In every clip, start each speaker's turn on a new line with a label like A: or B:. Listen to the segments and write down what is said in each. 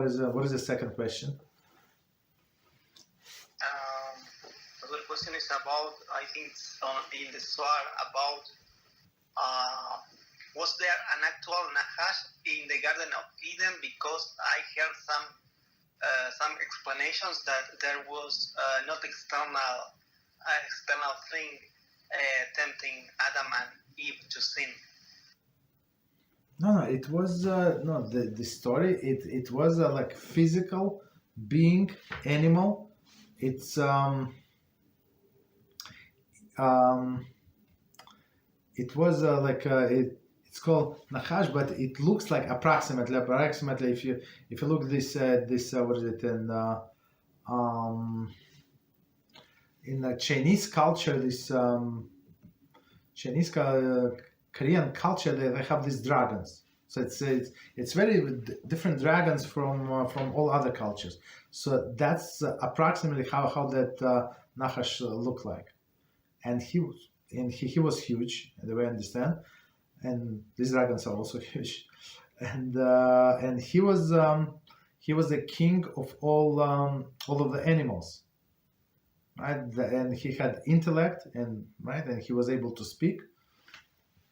A: what is the second question?
B: The other question is about, I think it's in the Zohar, about was there an actual Nachash in the Garden of Eden? Because I heard some explanations that there was not external thing tempting Adam and Eve to sin.
A: No, it was no, the story. It was like physical being, animal. It's it was it's called Nachash, but it looks like approximately. If you look this what is it in the Chinese culture, this Chinese Korean culture, they have these dragons. So it's very different dragons from all other cultures. So that's approximately how that Nachash looked like, and he was huge, the way I understand, and these dragons are also huge, and he was the king of all of the animals, right? And he had intellect, and he was able to speak,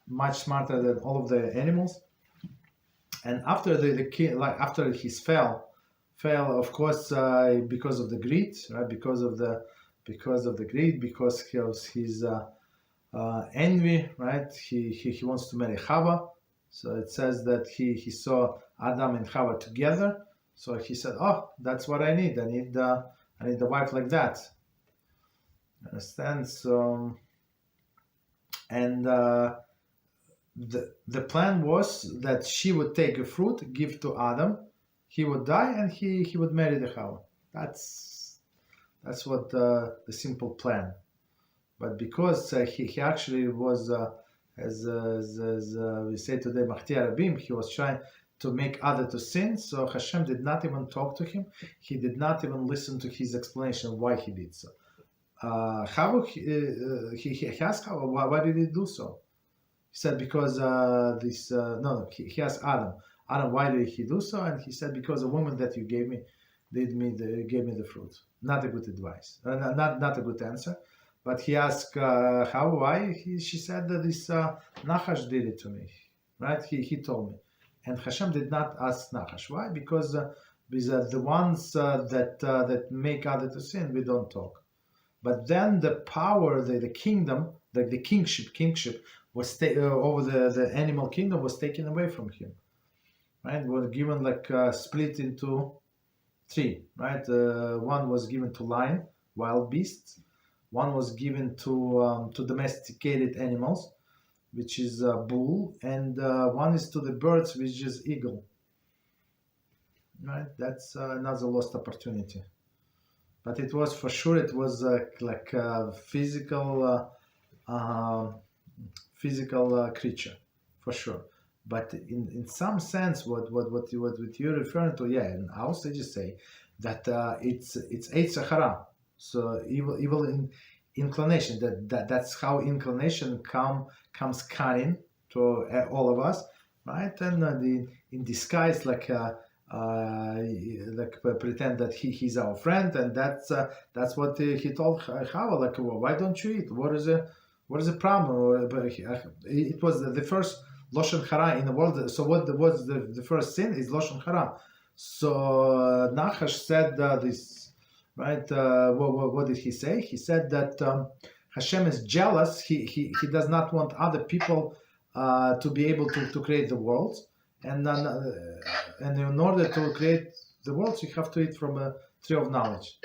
A: much smarter than all of the animals. And after the king, after his fell, of course, because of the greed, right? Because of the greed, because of his envy, right? He wants to marry Chava. So it says that he saw Adam and Chava together. So he said, "Oh, that's what I need. I need a wife like that." Understand? So, and the plan was that she would take a fruit, give to Adam, he would die, and he would marry the Chava. That's what the simple plan. But because he actually was, as we say today, Machtia Rabim, he was trying to make other to sin, so Hashem did not even talk to him. He did not even listen to his explanation why he did so. Chava, he asked Chava, why did he do so? He said, because he asked Adam, why did he do so? And he said, because the woman that you gave me gave me the fruit. Not a good advice, not a good answer. But he asked why. She said that this Nachash did it to me, right? He told me, and Hashem did not ask Nachash. Why? Because the ones that make other to sin, we don't talk. But then the power, the kingdom, the kingship was over the animal kingdom was taken away from him, right? Was given split into three, right? One was given to lion, wild beasts. One was given to domesticated animals, which is bull, and one is to the birds, which is eagle. Right? That's another lost opportunity. But it was for sure. It was like a physical creature, for sure. But in some sense, what you're referring to, yeah, and our sages say that it's Eitz Hara. So evil inclination. That's how inclination comes cunning to all of us, right? And in disguise, pretend that he's our friend, and that's what he told Chava. Why don't you eat? What is the problem? It was the first Lashon Hara in the world. So what was the first sin is Lashon Hara. So Nachash said this. Right? What did he say? He said that Hashem is jealous. He does not want other people to be able to create the world, and in order to create the world, you have to eat from a tree of knowledge.